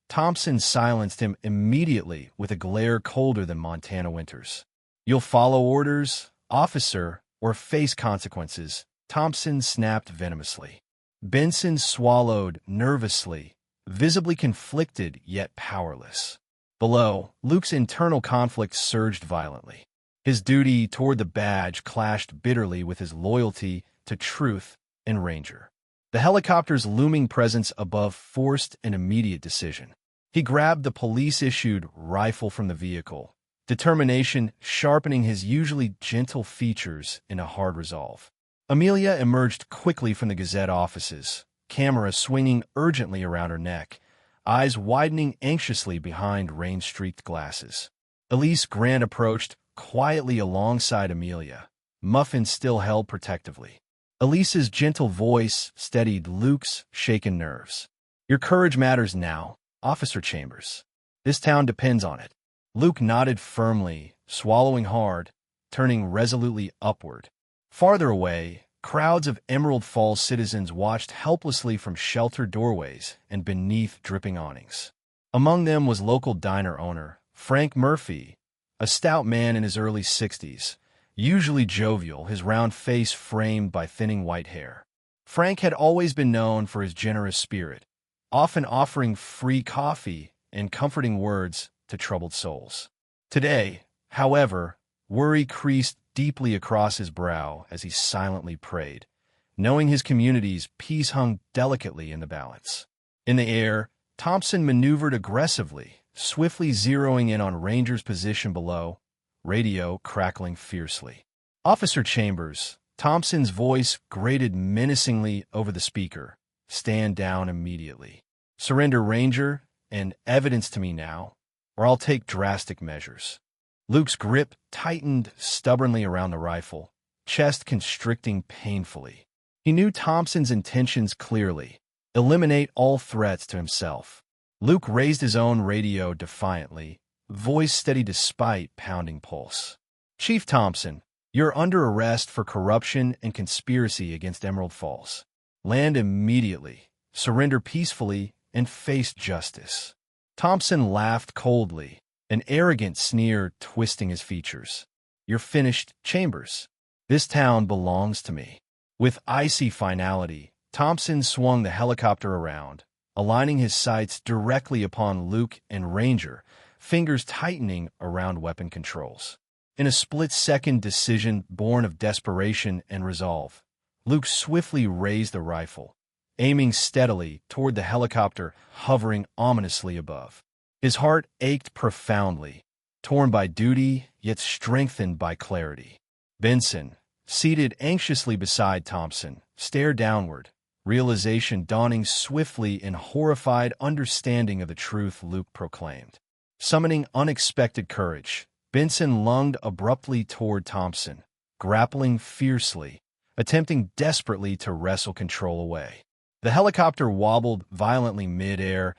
Thompson silenced him immediately with a glare colder than Montana winters. "You'll follow orders, officer, or face consequences," Thompson snapped venomously. Benson swallowed nervously, visibly conflicted yet powerless. Below, Luke's internal conflict surged violently. His duty toward the badge clashed bitterly with his loyalty to truth and Ranger. The helicopter's looming presence above forced an immediate decision. He grabbed the police-issued rifle from the vehicle, determination sharpening his usually gentle features in a hard resolve. Amelia emerged quickly from the Gazette offices, camera swinging urgently around her neck, eyes widening anxiously behind rain-streaked glasses. Elise Grant approached quietly alongside Amelia, muffin still held protectively. Elise's gentle voice steadied Luke's shaken nerves. "Your courage matters now, Officer Chambers. This town depends on it." Luke nodded firmly, swallowing hard, turning resolutely upward. Farther away, crowds of Emerald Falls citizens watched helplessly from sheltered doorways and beneath dripping awnings. Among them was local diner owner Frank Murphy, a stout man in his early 60s, usually jovial, his round face framed by thinning white hair. Frank had always been known for his generous spirit, often offering free coffee and comforting words to troubled souls. Today, however, worry creased deeply across his brow as he silently prayed, knowing his community's peace hung delicately in the balance. In the air, Thompson maneuvered aggressively, swiftly zeroing in on Ranger's position below, radio crackling fiercely. "Officer Chambers," Thompson's voice grated menacingly over the speaker. "Stand down immediately. Surrender Ranger and evidence to me now, or I'll take drastic measures." Luke's grip tightened stubbornly around the rifle, chest constricting painfully. He knew Thompson's intentions clearly: eliminate all threats to himself. Luke raised his own radio defiantly, voice steady despite pounding pulse. "Chief Thompson, you're under arrest for corruption and conspiracy against Emerald Falls. Land immediately, surrender peacefully, and face justice." Thompson laughed coldly, an arrogant sneer twisting his features. "You're finished, Chambers. This town belongs to me." With icy finality, Thompson swung the helicopter around, aligning his sights directly upon Luke and Ranger, fingers tightening around weapon controls. In a split-second decision born of desperation and resolve, Luke swiftly raised the rifle, aiming steadily toward the helicopter hovering ominously above. His heart ached profoundly, torn by duty yet strengthened by clarity. Benson, seated anxiously beside Thompson, stared downward, realization dawning swiftly in horrified understanding of the truth Luke proclaimed. Summoning unexpected courage, Benson lunged abruptly toward Thompson, grappling fiercely, attempting desperately to wrestle control away. The helicopter wobbled violently mid-air,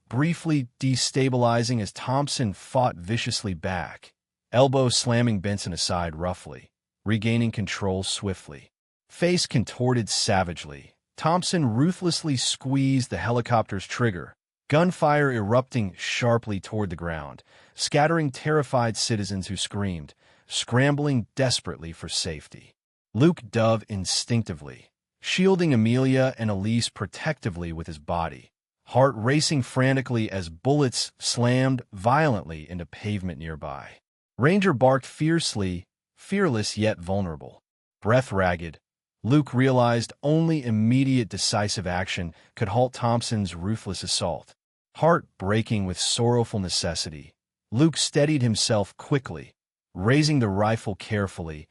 briefly destabilizing as Thompson fought viciously back, elbow slamming Benson aside roughly, regaining control swiftly. Face contorted savagely, Thompson ruthlessly squeezed the helicopter's trigger, gunfire erupting sharply toward the ground, scattering terrified citizens who screamed, scrambling desperately for safety. Luke dove instinctively, shielding Amelia and Elise protectively with his body, heart racing frantically as bullets slammed violently into pavement nearby. Ranger barked fiercely, fearless yet vulnerable. Breath ragged, Luke realized only immediate decisive action could halt Thompson's ruthless assault. Heart breaking with sorrowful necessity, Luke steadied himself quickly, raising the rifle carefully,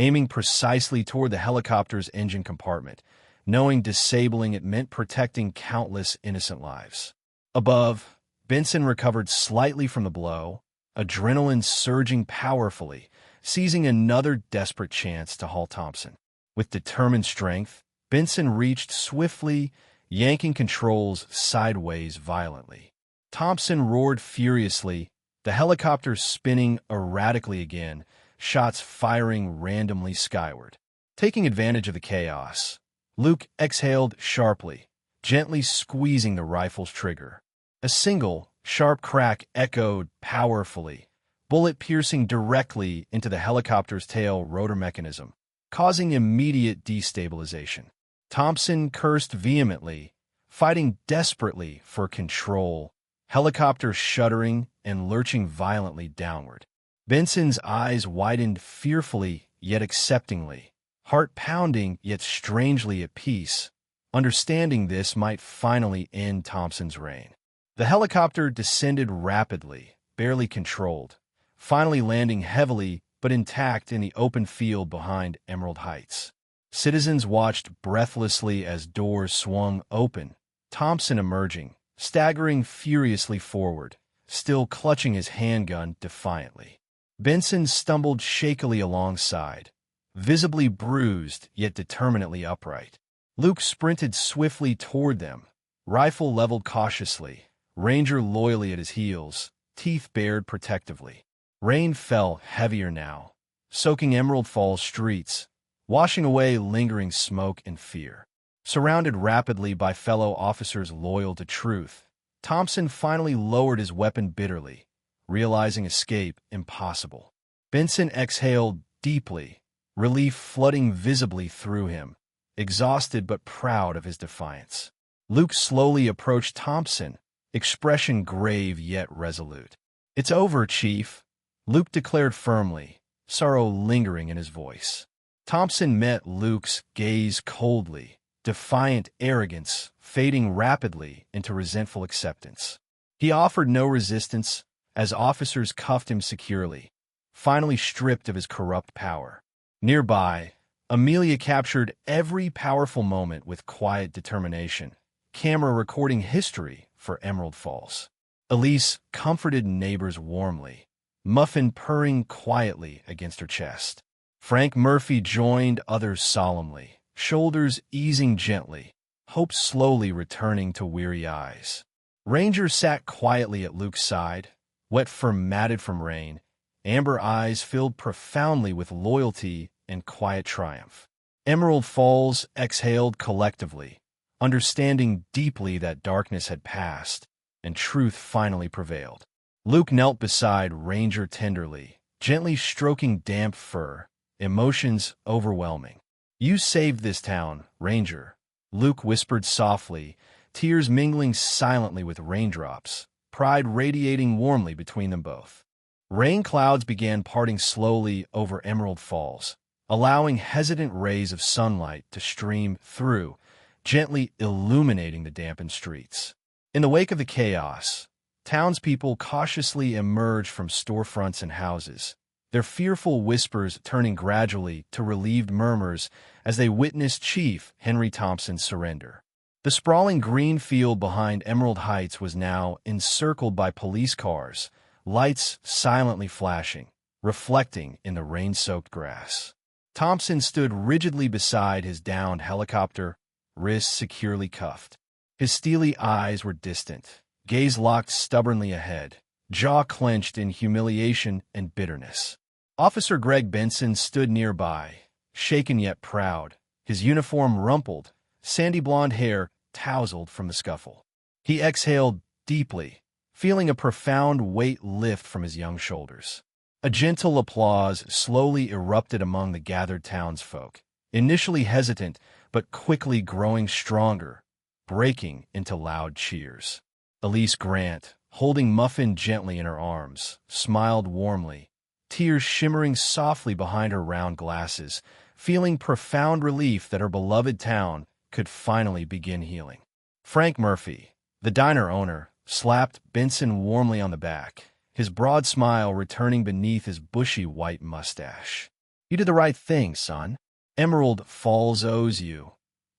aiming precisely toward the helicopter's engine compartment, knowing disabling it meant protecting countless innocent lives. Above, Benson recovered slightly from the blow, adrenaline surging powerfully, seizing another desperate chance to halt Thompson. With determined strength, Benson reached swiftly, yanking controls sideways violently. Thompson roared furiously, the helicopter spinning erratically again, shots firing randomly skyward. Taking advantage of the chaos, Luke exhaled sharply, gently squeezing the rifle's trigger. A single, sharp crack echoed powerfully, bullet piercing directly into the helicopter's tail rotor mechanism, causing immediate destabilization. Thompson cursed vehemently, fighting desperately for control, helicopter shuddering and lurching violently downward. Benson's eyes widened fearfully yet acceptingly, heart pounding yet strangely at peace, understanding this might finally end Thompson's reign. The helicopter descended rapidly, barely controlled, finally landing heavily but intact in the open field behind Emerald Heights. Citizens watched breathlessly as doors swung open, Thompson emerging, staggering furiously forward, still clutching his handgun defiantly. Benson stumbled shakily alongside, visibly bruised yet determinedly upright. Luke sprinted swiftly toward them, rifle leveled cautiously, Ranger loyally at his heels, teeth bared protectively. Rain fell heavier now, soaking Emerald Falls streets, washing away lingering smoke and fear. Surrounded rapidly by fellow officers loyal to truth, Thompson finally lowered his weapon bitterly, realizing escape impossible. Benson exhaled deeply, relief flooding visibly through him, exhausted but proud of his defiance. Luke slowly approached Thompson, expression grave yet resolute. "It's over, Chief," Luke declared firmly, sorrow lingering in his voice. Thompson met Luke's gaze coldly, defiant arrogance fading rapidly into resentful acceptance. He offered no resistance as officers cuffed him securely, finally stripped of his corrupt power. Nearby, Amelia captured every powerful moment with quiet determination, camera recording history for Emerald Falls. Elise comforted neighbors warmly, Muffin purring quietly against her chest. Frank Murphy joined others solemnly, shoulders easing gently, hope slowly returning to weary eyes. Ranger sat quietly at Luke's side, wet fur matted from rain, amber eyes filled profoundly with loyalty and quiet triumph. Emerald Falls exhaled collectively, understanding deeply that darkness had passed and truth finally prevailed. Luke knelt beside Ranger tenderly, gently stroking damp fur, emotions overwhelming. "You saved this town, Ranger," Luke whispered softly, tears mingling silently with raindrops, pride radiating warmly between them both. Rain clouds began parting slowly over Emerald Falls, allowing hesitant rays of sunlight to stream through, gently illuminating the dampened streets. In the wake of the chaos, townspeople cautiously emerged from storefronts and houses, their fearful whispers turning gradually to relieved murmurs as they witnessed Chief Henry Thompson's surrender. The sprawling green field behind Emerald Heights was now encircled by police cars, lights silently flashing, reflecting in the rain-soaked grass. Thompson stood rigidly beside his downed helicopter, wrists securely cuffed. His steely eyes were distant, gaze locked stubbornly ahead, jaw clenched in humiliation and bitterness. Officer Greg Benson stood nearby, shaken yet proud, his uniform rumpled, sandy blonde hair tousled from the scuffle. He exhaled deeply, feeling a profound weight lift from his young shoulders. A gentle applause slowly erupted among the gathered townsfolk, initially hesitant but quickly growing stronger, breaking into loud cheers. Elise Grant, holding Muffin gently in her arms, smiled warmly, tears shimmering softly behind her round glasses, feeling profound relief that her beloved town could finally begin healing. Frank Murphy, the diner owner, slapped Benson warmly on the back, his broad smile returning beneath his bushy white mustache. "You did the right thing, son. Emerald Falls owes you,"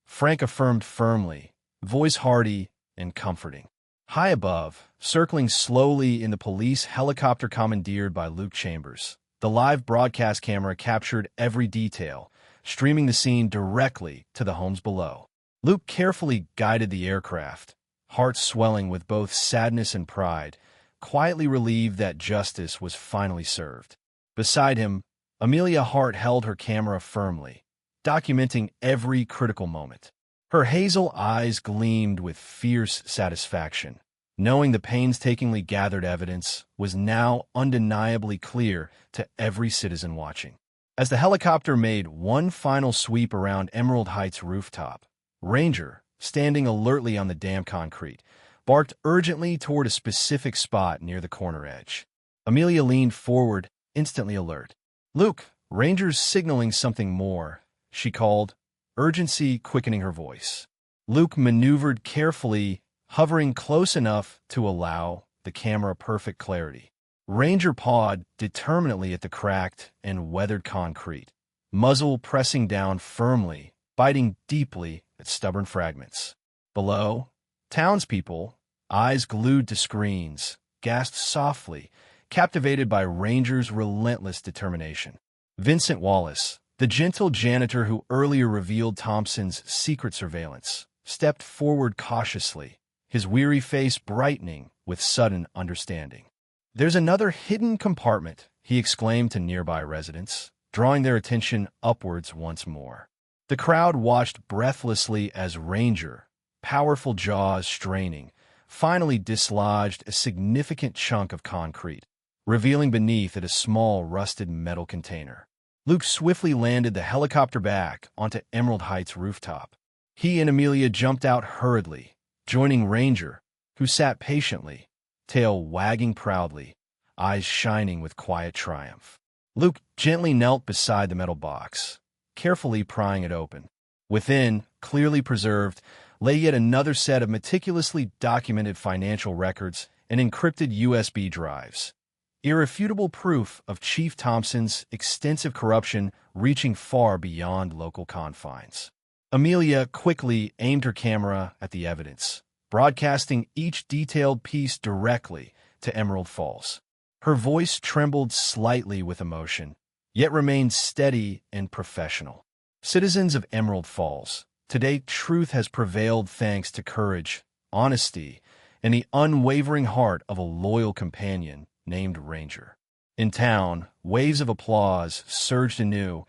Frank affirmed firmly, voice hearty and comforting. High above, circling slowly in the police helicopter commandeered by Luke Chambers, the live broadcast camera captured every detail, streaming the scene directly to the homes below. Luke carefully guided the aircraft, heart swelling with both sadness and pride, quietly relieved that justice was finally served. Beside him, Amelia Hart held her camera firmly, documenting every critical moment. Her hazel eyes gleamed with fierce satisfaction, knowing the painstakingly gathered evidence was now undeniably clear to every citizen watching. As the helicopter made one final sweep around Emerald Heights rooftop, Ranger, standing alertly on the damp concrete, barked urgently toward a specific spot near the corner edge. Amelia leaned forward, instantly alert. "Luke, Ranger's signaling something more," she called, urgency quickening her voice. Luke maneuvered carefully, hovering close enough to allow the camera perfect clarity. Ranger pawed determinedly at the cracked and weathered concrete, muzzle pressing down firmly, biting deeply at stubborn fragments. Below, townspeople, eyes glued to screens, gasped softly, captivated by Ranger's relentless determination. Vincent Wallace, the gentle janitor who earlier revealed Thompson's secret surveillance, stepped forward cautiously, his weary face brightening with sudden understanding. "There's another hidden compartment," he exclaimed to nearby residents, drawing their attention upwards once more. The crowd watched breathlessly as Ranger, powerful jaws straining, finally dislodged a significant chunk of concrete, revealing beneath it a small rusted metal container. Luke swiftly landed the helicopter back onto Emerald Heights' rooftop. He and Amelia jumped out hurriedly, joining Ranger, who sat patiently, tail wagging proudly, eyes shining with quiet triumph. Luke gently knelt beside the metal box, carefully prying it open. Within, clearly preserved, lay yet another set of meticulously documented financial records and encrypted USB drives, irrefutable proof of Chief Thompson's extensive corruption reaching far beyond local confines. Amelia quickly aimed her camera at the evidence, broadcasting each detailed piece directly to Emerald Falls. Her voice trembled slightly with emotion, yet remained steady and professional. "Citizens of Emerald Falls, today truth has prevailed thanks to courage, honesty, and the unwavering heart of a loyal companion named Ranger." In town, waves of applause surged anew,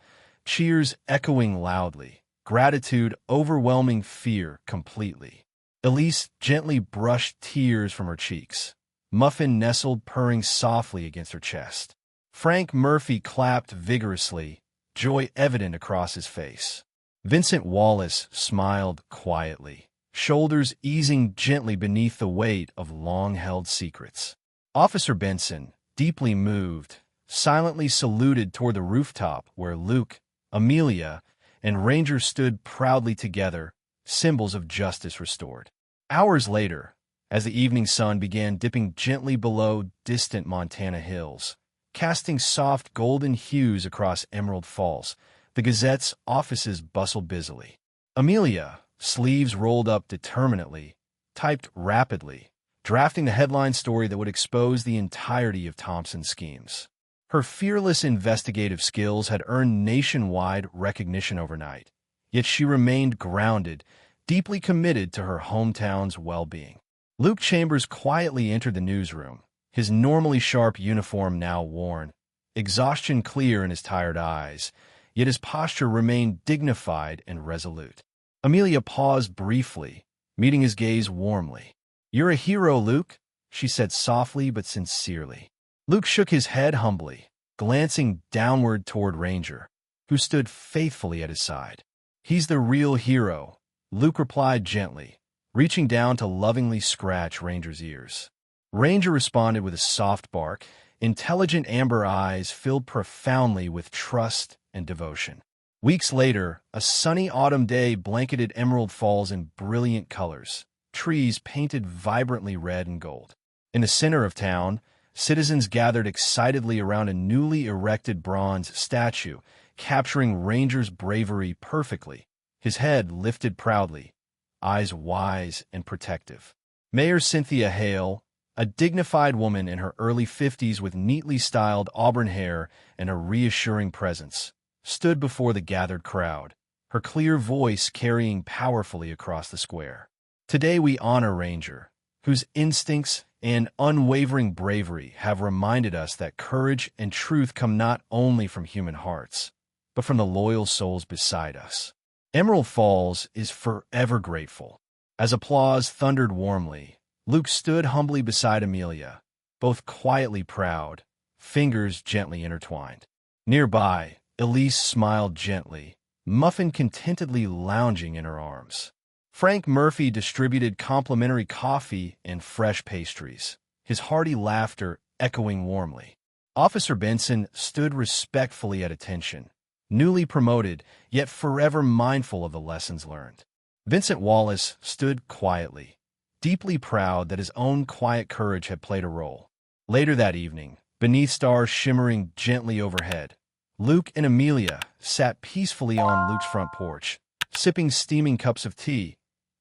cheers echoing loudly, gratitude overwhelming fear completely. Elise gently brushed tears from her cheeks. Muffin nestled purring softly against her chest. Frank Murphy clapped vigorously, joy evident across his face. Vincent Wallace smiled quietly, shoulders easing gently beneath the weight of long-held secrets. Officer Benson, deeply moved, silently saluted toward the rooftop where Luke, Amelia, and Ranger stood proudly together, symbols of justice restored. Hours later, as the evening sun began dipping gently below distant Montana hills, casting soft golden hues across Emerald Falls, the Gazette's offices bustled busily. Amelia, sleeves rolled up determinedly, typed rapidly, drafting the headline story that would expose the entirety of Thompson's schemes. Her fearless investigative skills had earned nationwide recognition overnight, yet she remained grounded, deeply committed to her hometown's well-being. Luke Chambers quietly entered the newsroom, his normally sharp uniform now worn, exhaustion clear in his tired eyes, yet his posture remained dignified and resolute. Amelia paused briefly, meeting his gaze warmly. "You're a hero, Luke," she said softly but sincerely. Luke shook his head humbly, glancing downward toward Ranger, who stood faithfully at his side. "He's the real hero," Luke replied gently, reaching down to lovingly scratch Ranger's ears. Ranger responded with a soft bark, intelligent amber eyes filled profoundly with trust and devotion. Weeks later, a sunny autumn day blanketed Emerald Falls in brilliant colors, trees painted vibrantly red and gold. In the center of town, citizens gathered excitedly around a newly erected bronze statue, capturing Ranger's bravery perfectly, his head lifted proudly, eyes wise and protective. Mayor Cynthia Hale, a dignified woman in her early 50s with neatly styled auburn hair and a reassuring presence, stood before the gathered crowd, her clear voice carrying powerfully across the square. "Today we honor Ranger, whose instincts and unwavering bravery have reminded us that courage and truth come not only from human hearts, but from the loyal souls beside us. Emerald Falls is forever grateful." As applause thundered warmly, Luke stood humbly beside Amelia, both quietly proud, fingers gently intertwined. Nearby, Elise smiled gently, Muffin contentedly lounging in her arms. Frank Murphy distributed complimentary coffee and fresh pastries, his hearty laughter echoing warmly. Officer Benson stood respectfully at attention, newly promoted, yet forever mindful of the lessons learned. Vincent Wallace stood quietly, deeply proud that his own quiet courage had played a role. Later that evening, beneath stars shimmering gently overhead, Luke and Amelia sat peacefully on Luke's front porch, sipping steaming cups of tea,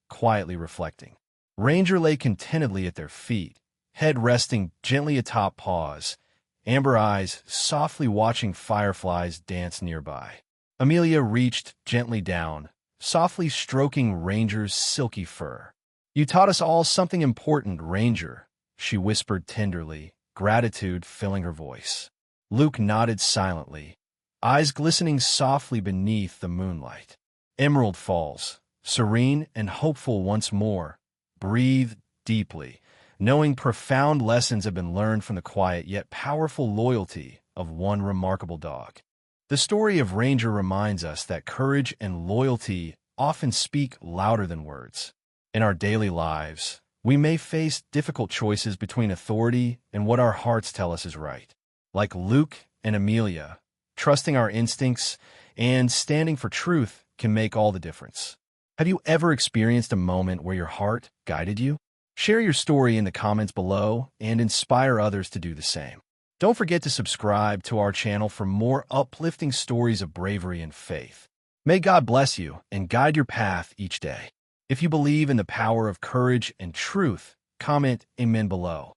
quietly reflecting. Ranger lay contentedly at their feet, head resting gently atop paws, amber eyes softly watching fireflies dance nearby. Amelia reached gently down, softly stroking Ranger's silky fur. "You taught us all something important, Ranger," she whispered tenderly, gratitude filling her voice. Luke nodded silently, eyes glistening softly beneath the moonlight. Emerald Falls, serene and hopeful once more, breathed deeply, knowing profound lessons have been learned from the quiet yet powerful loyalty of one remarkable dog. The story of Ranger reminds us that courage and loyalty often speak louder than words. In our daily lives, we may face difficult choices between authority and what our hearts tell us is right. Like Luke and Amelia, trusting our instincts and standing for truth can make all the difference. Have you ever experienced a moment where your heart guided you? Share your story in the comments below and inspire others to do the same. Don't forget to subscribe to our channel for more uplifting stories of bravery and faith. May God bless you and guide your path each day. If you believe in the power of courage and truth, comment Amen below.